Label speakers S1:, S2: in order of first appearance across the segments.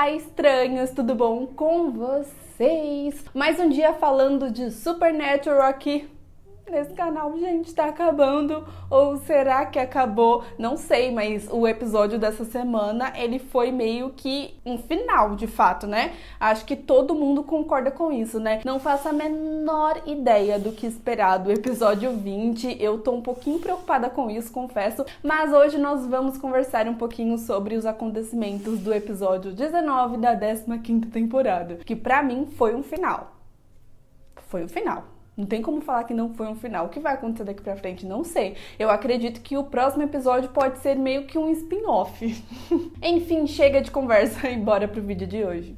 S1: Olá, estranhos, tudo bom com vocês? Mais um dia falando de Supernatural aqui nesse canal. Gente, tá acabando, ou será que acabou? Não sei, mas o episódio dessa semana, ele foi meio que um final, de fato, né? Acho que todo mundo concorda com isso, né? Não faço a menor ideia do que esperar do episódio 20, eu tô um pouquinho preocupada com isso, confesso, mas hoje nós vamos conversar um pouquinho sobre os acontecimentos do episódio 19 da 15ª temporada, que pra mim foi um final. Foi um final. Não tem como falar que não foi um final. O que vai acontecer daqui pra frente? Não sei. Eu acredito que o próximo episódio pode ser meio que um spin-off. Enfim, chega de conversa e bora pro vídeo de hoje.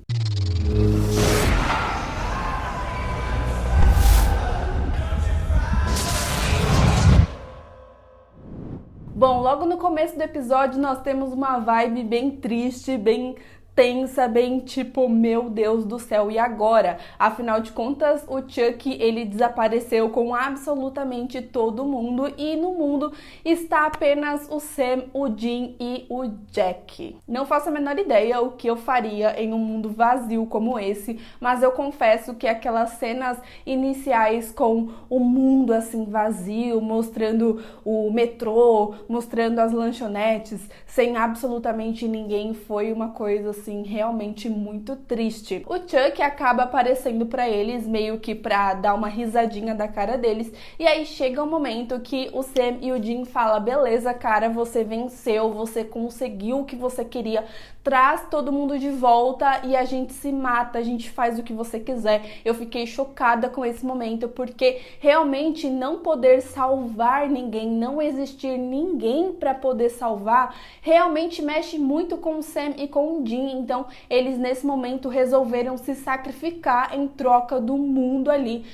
S1: Bom, logo no começo do episódio nós temos uma vibe bem triste, bem tensa, bem tipo, meu Deus do céu, e agora? Afinal de contas, o Chuck, ele desapareceu com absolutamente todo mundo e no mundo está apenas o Sam, o Dean e o Jack. Não faço a menor ideia o que eu faria em um mundo vazio como esse, mas eu confesso que aquelas cenas iniciais com o mundo assim vazio, mostrando o metrô, mostrando as lanchonetes, sem absolutamente ninguém, foi uma coisa assim realmente muito triste. O Chuck acaba aparecendo pra eles meio que pra dar uma risadinha da cara deles, e aí chega um momento que o Sam e o Dean falam: beleza, cara, você venceu, você conseguiu o que você queria, traz todo mundo de volta e a gente se mata, a gente faz o que você quiser. Eu fiquei chocada com esse momento, porque realmente não poder salvar ninguém, não existir ninguém pra poder salvar, realmente mexe muito com o Sam e com o Dean. Então eles nesse momento resolveram se sacrificar em troca do mundo ali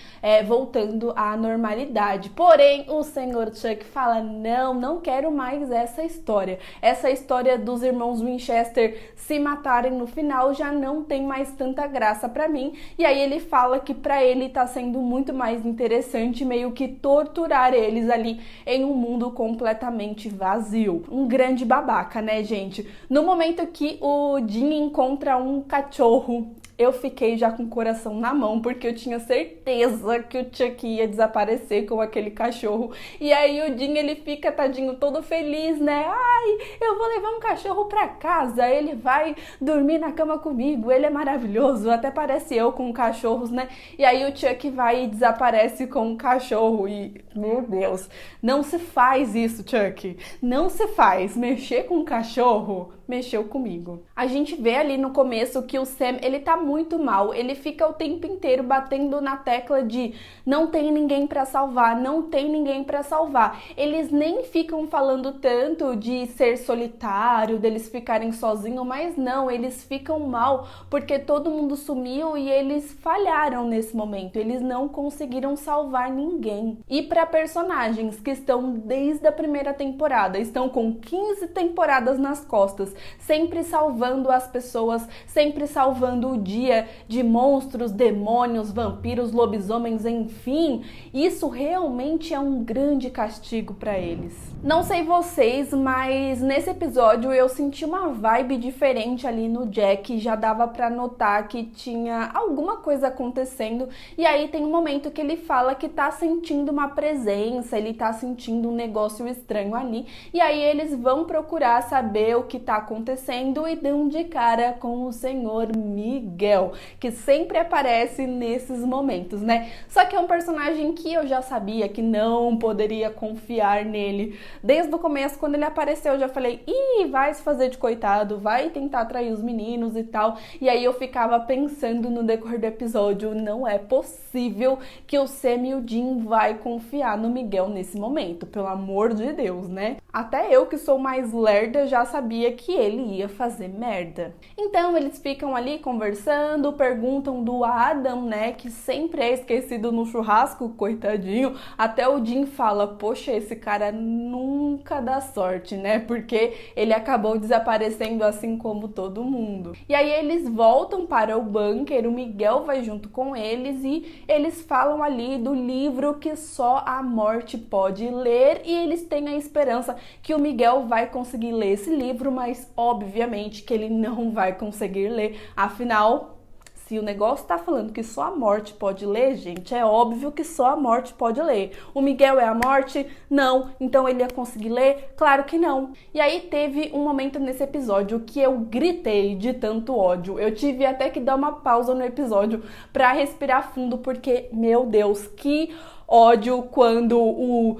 S1: voltando à normalidade. Porém, o Sr. Chuck fala: não quero mais essa história dos irmãos Winchester se matarem no final já não tem mais tanta graça pra mim. E aí ele fala que pra ele tá sendo muito mais interessante meio que torturar eles ali em um mundo completamente vazio. Um grande babaca, né, gente? No momento que o Dean encontra um cachorro, eu fiquei já com o coração na mão, porque eu tinha certeza que o Chuck ia desaparecer com aquele cachorro. E aí o Dean, ele fica, tadinho, todo feliz, né? Ai, eu vou levar um cachorro pra casa, ele vai dormir na cama comigo, ele é maravilhoso, até parece eu com cachorros, né? E aí o Chuck vai e desaparece com o cachorro e, meu Deus, não se faz isso, Chuck. Não se faz. Mexer com um cachorro, mexeu comigo. A gente vê ali no começo que o Sam, ele tá muito mal, ele fica o tempo inteiro batendo na tecla de não tem ninguém pra salvar, não tem ninguém pra salvar. Eles nem ficam falando tanto de ser solitário, deles ficarem sozinhos, mas não, eles ficam mal porque todo mundo sumiu e eles falharam nesse momento, eles não conseguiram salvar ninguém. E para personagens que estão desde a primeira temporada, estão com 15 temporadas nas costas, sempre salvando as pessoas, sempre salvando o dia de monstros, demônios, vampiros, lobisomens, enfim, isso realmente é um grande castigo para eles. Não sei vocês, mas nesse episódio eu senti uma vibe diferente ali no Jack, já dava para notar que tinha alguma coisa acontecendo, e aí tem um momento que ele fala que tá sentindo uma presença, ele tá sentindo um negócio estranho ali, e aí eles vão procurar saber o que tá acontecendo e dão de cara com o Senhor Miguel, que sempre aparece nesses momentos, né? Só que é um personagem que eu já sabia que não poderia confiar nele. Desde o começo, quando ele apareceu, eu já falei: ih, vai se fazer de coitado, vai tentar atrair os meninos e tal. E aí eu ficava pensando no decorrer do episódio: não é possível que o Sam e o Dean vai confiar no Miguel nesse momento, pelo amor de Deus, né? Até eu, que sou mais lerda, já sabia que ele ia fazer merda. Então eles ficam ali conversando, perguntam do Adam, né, que sempre é esquecido no churrasco, coitadinho. Até o Dean fala: poxa, esse cara nunca dá sorte, né, porque ele acabou desaparecendo assim como todo mundo. E aí eles voltam para o bunker, o Miguel vai junto com eles e eles falam ali do livro que só a morte pode ler, e eles têm a esperança que o Miguel vai conseguir ler esse livro, mas mas obviamente que ele não vai conseguir ler, afinal... Se o negócio tá falando que só a morte pode ler, gente, é óbvio que só a morte pode ler. O Miguel é a morte? Não. Então ele ia conseguir ler? Claro que não. E aí teve um momento nesse episódio que eu gritei de tanto ódio. Eu tive até que dar uma pausa no episódio pra respirar fundo, porque, meu Deus, que ódio quando o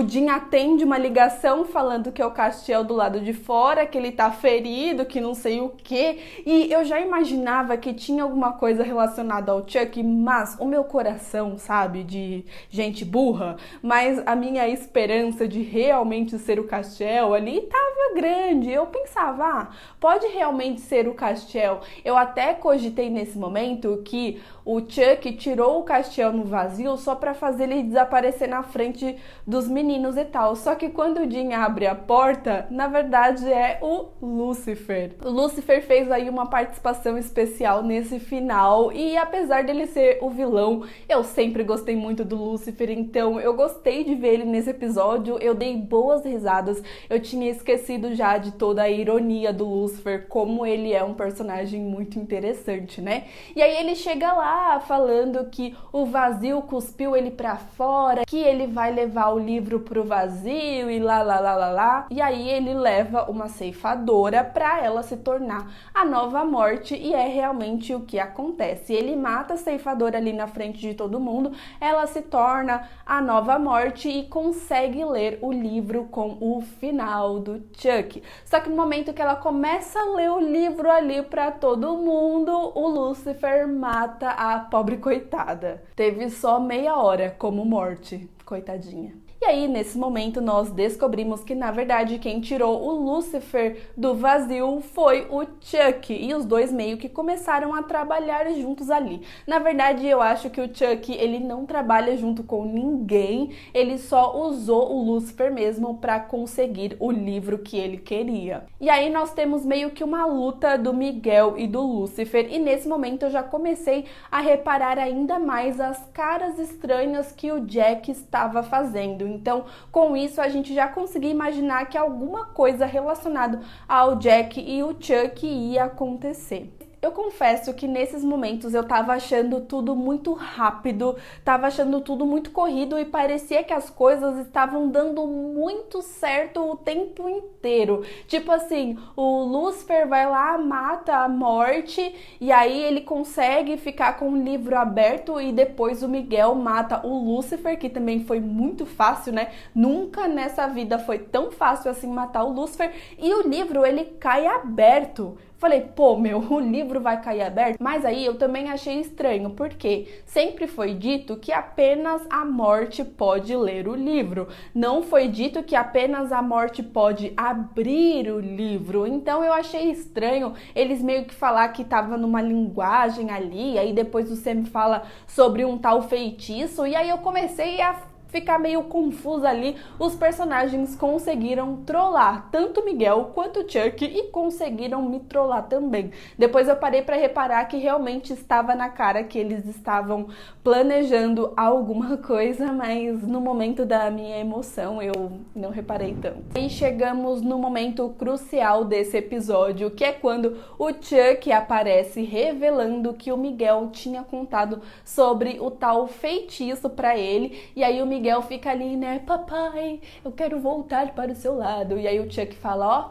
S1: Dean atende uma ligação falando que é o Castiel do lado de fora, que ele tá ferido, que não sei o quê. E eu já imaginava que tinha alguma coisa relacionada ao Chuck, mas o meu coração, sabe, de gente burra, mas a minha esperança de realmente ser o Castiel ali tava grande. Eu pensava, pode realmente ser o Castiel. Eu até cogitei nesse momento que o Chuck tirou o Castiel no vazio só pra fazer ele desaparecer na frente dos meninos e tal. Só que quando o Dean abre a porta, na verdade é o Lucifer. O Lucifer fez aí uma participação especial nesse final e apesar dele ser o vilão, eu sempre gostei muito do Lucifer, então eu gostei de ver ele nesse episódio, eu dei boas risadas, eu tinha esquecido já de toda a ironia do Lucifer, como ele é um personagem muito interessante, né? E aí ele chega lá falando que o vazio cuspiu ele pra fora, que ele vai levar o livro pro vazio e lá. E aí ele leva uma ceifadora pra ela se tornar a nova morte e é realmente o que acontece. Ele mata a ceifadora ali na frente de todo mundo, ela se torna a nova morte e consegue ler o livro com o final do Chuck. Só que no momento que ela começa a ler o livro ali pra todo mundo, o Lucifer mata a pobre coitada. Teve só meia hora como morte, coitadinha. E aí, nesse momento, nós descobrimos que, na verdade, quem tirou o Lucifer do vazio foi o Chuck. E os dois meio que começaram a trabalhar juntos ali. Na verdade, eu acho que o Chuck, ele não trabalha junto com ninguém. Ele só usou o Lucifer mesmo para conseguir o livro que ele queria. E aí, nós temos meio que uma luta do Miguel e do Lucifer. E nesse momento, eu já comecei a reparar ainda mais as caras estranhas que o Jack estava fazendo. Então, com isso, a gente já conseguia imaginar que alguma coisa relacionada ao Jack e o Chuck ia acontecer. Eu confesso que nesses momentos eu tava achando tudo muito rápido, tava achando tudo muito corrido e parecia que as coisas estavam dando muito certo o tempo inteiro. Tipo assim, o Lucifer vai lá, mata a morte e aí ele consegue ficar com o livro aberto e depois o Miguel mata o Lucifer, que também foi muito fácil, né? Nunca nessa vida foi tão fácil assim matar o Lucifer e o livro ele cai aberto. Falei, pô, o livro vai cair aberto? Mas aí eu também achei estranho, porque sempre foi dito que apenas a morte pode ler o livro. Não foi dito que apenas a morte pode abrir o livro. Então eu achei estranho eles meio que falar que tava numa linguagem ali, aí depois o Sam fala sobre um tal feitiço, e aí eu comecei a ficar meio confusa ali. Os personagens conseguiram trollar tanto Miguel quanto Chuck e conseguiram me trollar também. Depois eu parei para reparar que realmente estava na cara que eles estavam planejando alguma coisa, mas no momento da minha emoção eu não reparei tanto. E chegamos no momento crucial desse episódio, que é quando o Chuck aparece revelando que o Miguel tinha contado sobre o tal feitiço para ele, e aí o Miguel fica ali, né, papai, eu quero voltar para o seu lado. E aí o Chuck fala, ó,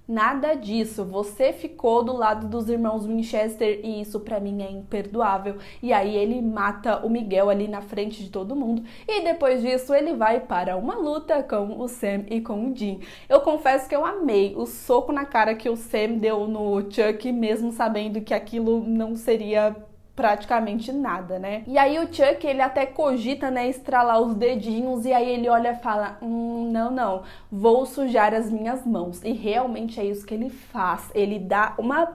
S1: nada disso, você ficou do lado dos irmãos Winchester e isso pra mim é imperdoável. E aí ele mata o Miguel ali na frente de todo mundo e depois disso ele vai para uma luta com o Sam e com o Dean. Eu confesso que eu amei o soco na cara que o Sam deu no Chuck, mesmo sabendo que aquilo não seria praticamente nada, né? E aí o Chuck, ele até cogita, né, estralar os dedinhos e aí ele olha e fala, não, vou sujar as minhas mãos. E realmente é isso que ele faz. Ele dá uma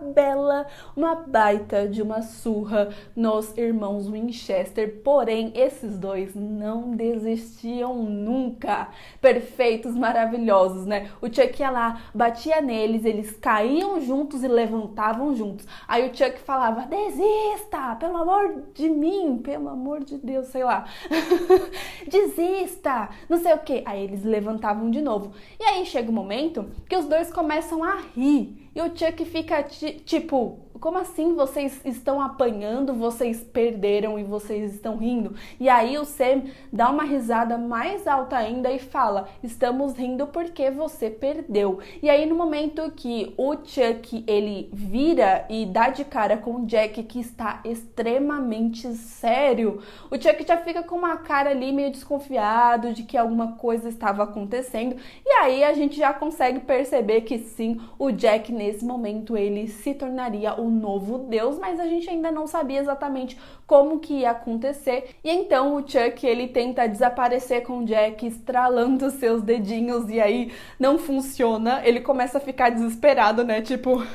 S1: baita de uma surra nos irmãos Winchester, porém esses dois não desistiam nunca. Perfeitos, maravilhosos, né? O Chuck ia lá, batia neles, eles caíam juntos e levantavam juntos. Aí o Chuck falava, desista! desista, pelo amor de mim, pelo amor de Deus, sei lá. Desista, não sei o que. Aí eles levantavam de novo. E aí chega um momento que os dois começam a rir. E o Chuck fica tipo, como assim vocês estão apanhando, vocês perderam e vocês estão rindo? E aí o Sam dá uma risada mais alta ainda e fala, estamos rindo porque você perdeu. E aí no momento que o Chuck, ele vira e dá de cara com o Jack, que está extremamente sério, o Chuck já fica com uma cara ali meio desconfiado de que alguma coisa estava acontecendo. E aí a gente já consegue perceber que sim, o Jack nesse momento ele se tornaria o novo Deus, mas a gente ainda não sabia exatamente como que ia acontecer. E então o Chuck, ele tenta desaparecer com o Jack, estralando seus dedinhos, e aí não funciona. Ele começa a ficar desesperado, né? Tipo,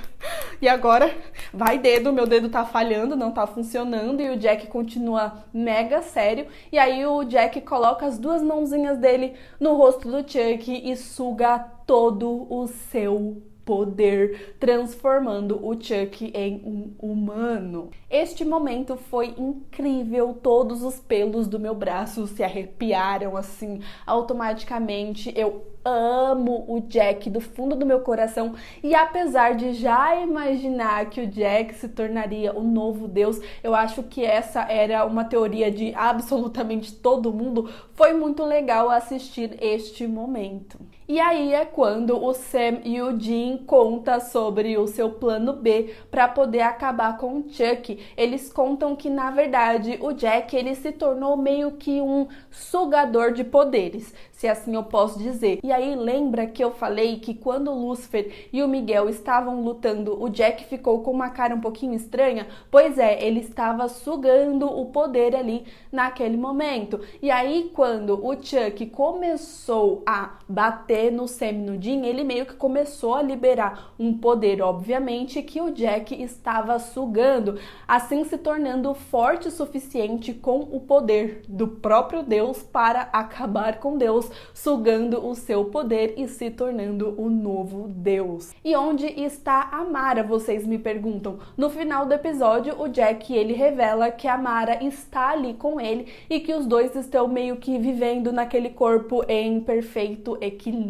S1: e agora? Vai dedo, meu dedo tá falhando, não tá funcionando. E o Jack continua mega sério. E aí o Jack coloca as duas mãozinhas dele no rosto do Chuck e suga todo o seu poder, transformando o Chuck em um humano. Este momento foi incrível, todos os pelos do meu braço se arrepiaram assim automaticamente. Eu amo o Jack do fundo do meu coração, e apesar de já imaginar que o Jack se tornaria o novo Deus, eu acho que essa era uma teoria de absolutamente todo mundo. Foi muito legal assistir este momento. E aí é quando o Sam e o Dean contam sobre o seu plano B para poder acabar com o Chuck. Eles contam que, na verdade, o Jack ele se tornou meio que um sugador de poderes, se assim eu posso dizer. E aí lembra que eu falei que quando o Lúcifer e o Miguel estavam lutando, o Jack ficou com uma cara um pouquinho estranha? Pois é, ele estava sugando o poder ali naquele momento. E aí quando o Chuck começou a bater no Sam e no Dean, ele meio que começou a liberar um poder, obviamente, que o Jack estava sugando, assim se tornando forte o suficiente com o poder do próprio Deus para acabar com Deus, sugando o seu poder e se tornando o novo Deus. E onde está a Mara, vocês me perguntam? No final do episódio, o Jack ele revela que a Mara está ali com ele e que os dois estão meio que vivendo naquele corpo em perfeito equilíbrio.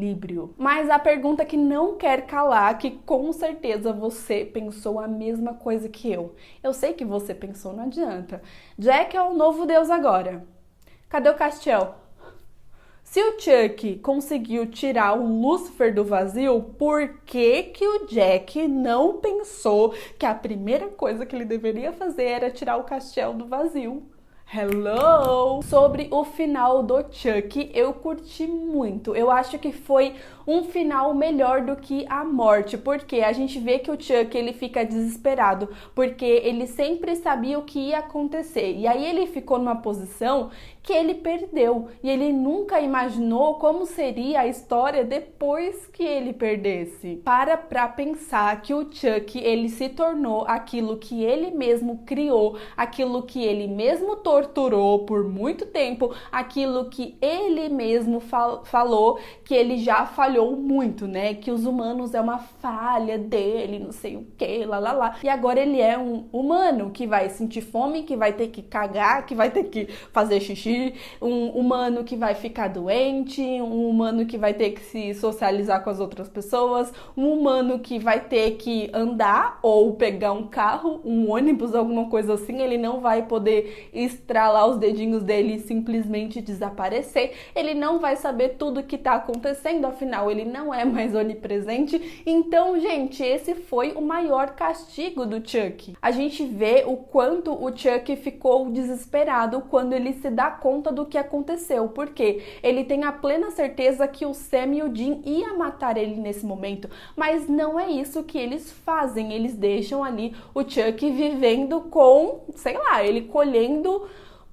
S1: Mas a pergunta que não quer calar, que com certeza você pensou a mesma coisa que eu. Eu sei que você pensou, não adianta. Jack é o novo Deus agora. Cadê o Castiel? Se o Chuck conseguiu tirar o Lúcifer do vazio, por que que o Jack não pensou que a primeira coisa que ele deveria fazer era tirar o Castiel do vazio? Hello! Sobre o final do Chuck, eu curti muito. Eu acho que foi um final melhor do que a morte, porque a gente vê que o Chuck ele fica desesperado, porque ele sempre sabia o que ia acontecer. E aí ele ficou numa posição que ele perdeu, e ele nunca imaginou como seria a história depois que ele perdesse. Pra pensar que o Chuck ele se tornou aquilo que ele mesmo criou, aquilo que ele mesmo torturou por muito tempo, aquilo que ele mesmo falou que ele já falhou muito, né? Que os humanos é uma falha dele, não sei o que, lá. E agora ele é um humano que vai sentir fome, que vai ter que cagar, que vai ter que fazer xixi, um humano que vai ficar doente, um humano que vai ter que se socializar com as outras pessoas, um humano que vai ter que andar ou pegar um carro, um ônibus, alguma coisa assim. Ele não vai poder estralar os dedinhos dele e simplesmente desaparecer. Ele não vai saber tudo o que tá acontecendo, afinal ele não é mais onipresente. Então, gente, esse foi o maior castigo do Chuck. A gente vê o quanto o Chuck ficou desesperado quando ele se dá conta do que aconteceu, porque ele tem a plena certeza que o Sam e o Dean iam matar ele nesse momento, mas não é isso que eles fazem. Eles deixam ali o Chuck vivendo com, sei lá, ele colhendo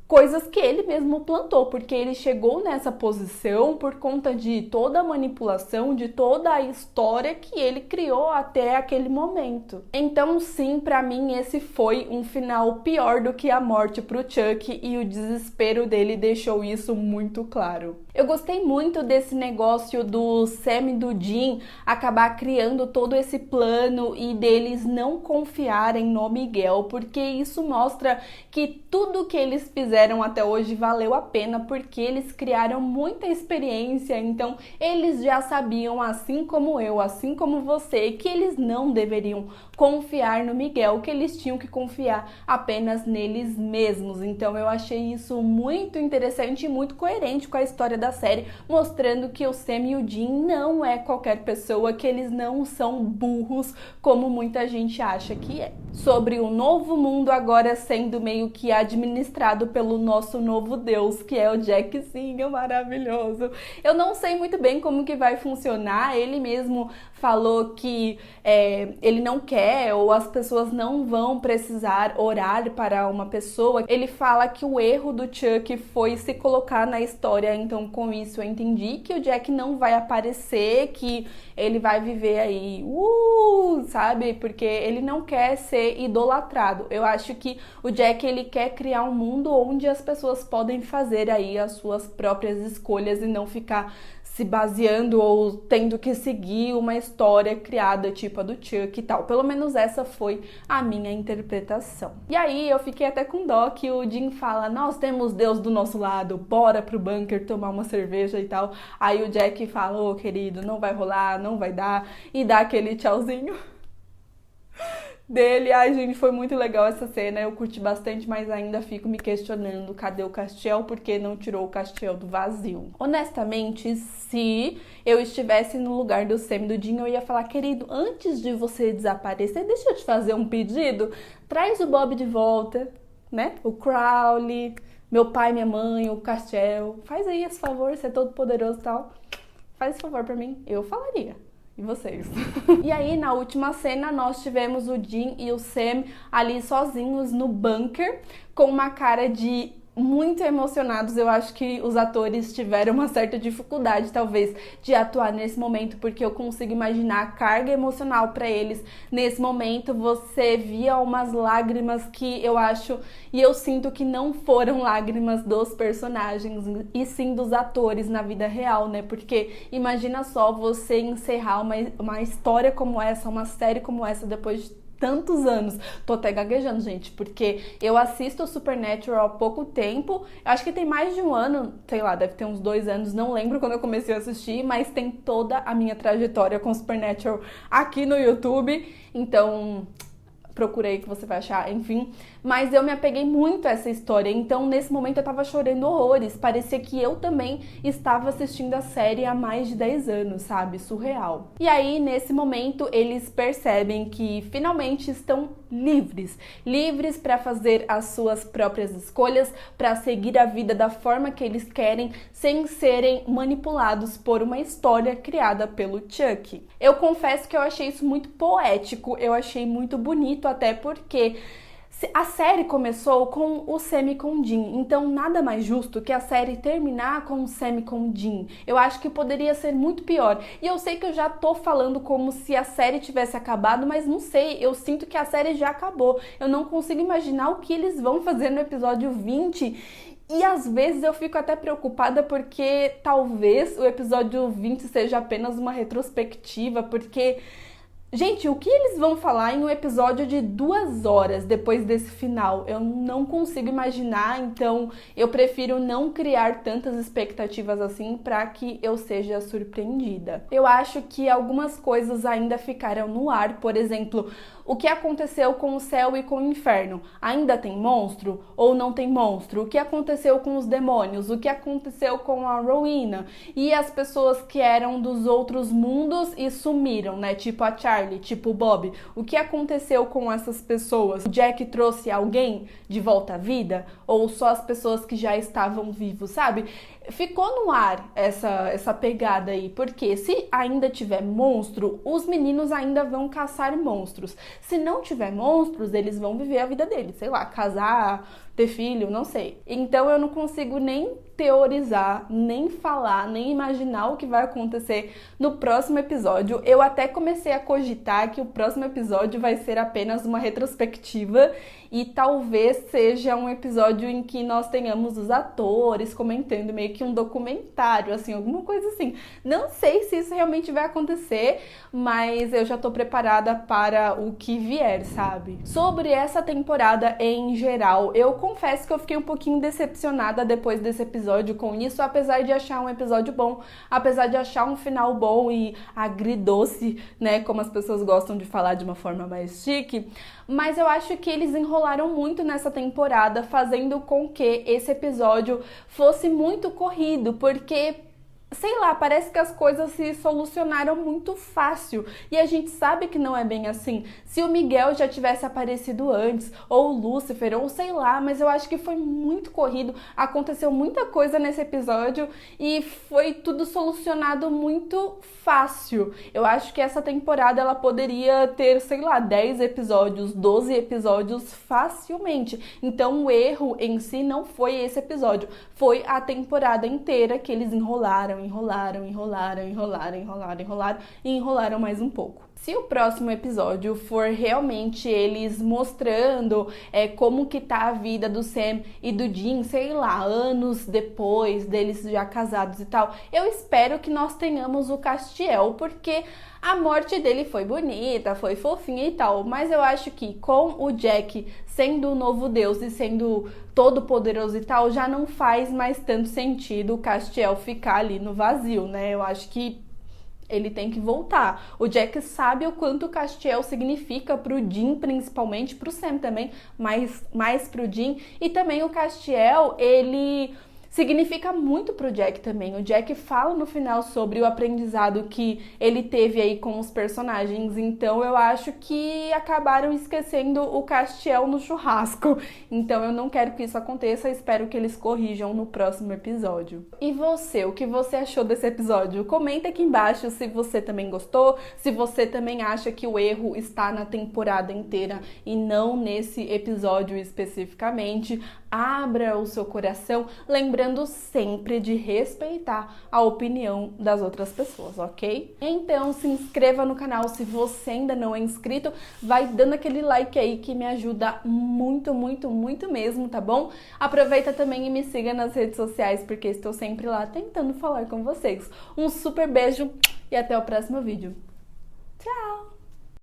S1: coisas que ele mesmo plantou, porque ele chegou nessa posição por conta de toda a manipulação, de toda a história que ele criou até aquele momento. Então, sim, pra mim esse foi um final pior do que a morte pro Chuck, e o desespero dele deixou isso muito claro. Eu gostei muito desse negócio do Sam e do Dean acabar criando todo esse plano e deles não confiarem no Miguel, porque isso mostra que tudo que eles fizeram até hoje valeu a pena, porque eles criaram muita experiência, então eles já sabiam, assim como eu, assim como você, que eles não deveriam confiar no Miguel, que eles tinham que confiar apenas neles mesmos. Então eu achei isso muito interessante e muito coerente com a história da série, mostrando que o Sam e o Dean não é qualquer pessoa, que eles não são burros como muita gente acha que é. Sobre o novo mundo agora sendo meio que administrado pelo nosso novo Deus, que é o Jackzinho maravilhoso. Eu não sei muito bem como que vai funcionar, ele mesmo falou que ele não quer, ou as pessoas não vão precisar orar para uma pessoa. Ele fala que o erro do Chuck foi se colocar na história, então com isso eu entendi que o Jack não vai aparecer, que ele vai viver aí, sabe? Porque ele não quer ser idolatrado. Eu acho que o Jack, ele quer criar um mundo onde as pessoas podem fazer aí as suas próprias escolhas e não ficar se baseando ou tendo que seguir uma história criada tipo a do Chuck e tal. Pelo menos essa foi a minha interpretação. E aí eu fiquei até com dó que o Dean fala: nós temos Deus do nosso lado, bora pro bunker tomar uma cerveja e tal. Aí o Jack fala: ô querido, não vai rolar, não vai dar, e dá aquele tchauzinho dele. Ai, gente, foi muito legal essa cena, eu curti bastante, mas ainda fico me questionando, cadê o Castiel? Por que não tirou o Castiel do vazio? Honestamente, se eu estivesse no lugar do Sam e do Dean, eu ia falar: querido, antes de você desaparecer, deixa eu te fazer um pedido, traz o Bob de volta, né? O Crowley, meu pai, minha mãe, o Castiel, faz aí esse favor, você é todo poderoso e tal, faz esse favor pra mim. Eu falaria. E vocês? E aí, na última cena, nós tivemos o Dean e o Sam ali sozinhos no bunker, com uma cara de muito emocionados. Eu acho que os atores tiveram uma certa dificuldade, talvez, de atuar nesse momento, porque eu consigo imaginar a carga emocional para eles. Nesse momento, você via umas lágrimas que eu acho e eu sinto que não foram lágrimas dos personagens, e sim dos atores na vida real, né? Porque imagina só você encerrar uma história como essa, uma série como essa, depois de tantos anos. Tô até gaguejando, gente, porque eu assisto o Supernatural há pouco tempo, acho que tem mais de um ano, sei lá, deve ter uns 2 anos, não lembro quando eu comecei a assistir, mas tem toda a minha trajetória com Supernatural aqui no YouTube, então procurei que você vai achar, enfim. Mas eu me apeguei muito a essa história, então nesse momento eu tava chorando horrores, parecia que eu também estava assistindo a série há mais de 10 anos, sabe? Surreal. E aí, nesse momento, eles percebem que finalmente estão livres para fazer as suas próprias escolhas, para seguir a vida da forma que eles querem, sem serem manipulados por uma história criada pelo Chuck. Eu confesso que eu achei isso muito poético, eu achei muito bonito, até porque a série começou com o Sam e com o Dean, então nada mais justo que a série terminar com o Sam e com o Dean. Eu acho que poderia ser muito pior. E eu sei que eu já tô falando como se a série tivesse acabado, mas não sei, eu sinto que a série já acabou. Eu não consigo imaginar o que eles vão fazer no episódio 20. E às vezes eu fico até preocupada porque talvez o episódio 20 seja apenas uma retrospectiva, porque gente, o que eles vão falar em um episódio de 2 horas depois desse final? Eu não consigo imaginar, então eu prefiro não criar tantas expectativas assim para que eu seja surpreendida. Eu acho que algumas coisas ainda ficaram no ar, por exemplo, o que aconteceu com o céu e com o inferno? Ainda tem monstro ou não tem monstro? O que aconteceu com os demônios? O que aconteceu com a Rowena? E as pessoas que eram dos outros mundos e sumiram, né? Tipo a Charlie, tipo o Bob. O que aconteceu com essas pessoas? O Jack trouxe alguém de volta à vida? Ou só as pessoas que já estavam vivos, sabe? Ficou no ar essa pegada aí, porque se ainda tiver monstro, os meninos ainda vão caçar monstros. Se não tiver monstros, eles vão viver a vida deles, sei lá, casar, ter filho, não sei. Então eu não consigo nem teorizar, nem falar, nem imaginar o que vai acontecer no próximo episódio. Eu até comecei a cogitar que o próximo episódio vai ser apenas uma retrospectiva e talvez seja um episódio em que nós tenhamos os atores comentando meio que um documentário, assim, alguma coisa assim. Não sei se isso realmente vai acontecer, mas eu já tô preparada para o que vier, sabe? Sobre essa temporada em geral, eu confesso que eu fiquei um pouquinho decepcionada depois desse episódio com isso, apesar de achar um episódio bom, apesar de achar um final bom e agridoce, né, como as pessoas gostam de falar de uma forma mais chique, mas eu acho que eles enrolaram muito nessa temporada, fazendo com que esse episódio fosse muito corrido, porque sei lá, parece que as coisas se solucionaram muito fácil e a gente sabe que não é bem assim. Se o Miguel já tivesse aparecido antes, ou o Lúcifer, ou sei lá, mas eu acho que foi muito corrido, aconteceu muita coisa nesse episódio e foi tudo solucionado muito fácil. Eu acho que essa temporada ela poderia ter, sei lá, 10 episódios, 12 episódios facilmente. Então o erro em si não foi esse episódio, foi a temporada inteira que eles enrolaram e enrolaram mais um pouco. Se o próximo episódio for realmente eles mostrando como que tá a vida do Sam e do Dean, sei lá, anos depois deles já casados e tal, eu espero que nós tenhamos o Castiel, porque a morte dele foi bonita, foi fofinha e tal, mas eu acho que com o Jack sendo o novo Deus e sendo todo poderoso e tal, já não faz mais tanto sentido o Castiel ficar ali no vazio, né? Eu acho que ele tem que voltar. O Jack sabe o quanto o Castiel significa pro Dean, principalmente, pro Sam também, mas mais pro Dean. E também o Castiel, ele significa muito pro Jack também. O Jack fala no final sobre o aprendizado que ele teve aí com os personagens, então eu acho que acabaram esquecendo o Castiel no churrasco. Então eu não quero que isso aconteça, espero que eles corrijam no próximo episódio. E você, o que você achou desse episódio? Comenta aqui embaixo se você também gostou, se você também acha que o erro está na temporada inteira e não nesse episódio especificamente. Abra o seu coração, lembrando sempre de respeitar a opinião das outras pessoas, ok? Então se inscreva no canal se você ainda não é inscrito, vai dando aquele like aí que me ajuda muito, muito, muito mesmo, tá bom? Aproveita também e me siga nas redes sociais, porque estou sempre lá tentando falar com vocês. Um super beijo e até o próximo vídeo. Tchau!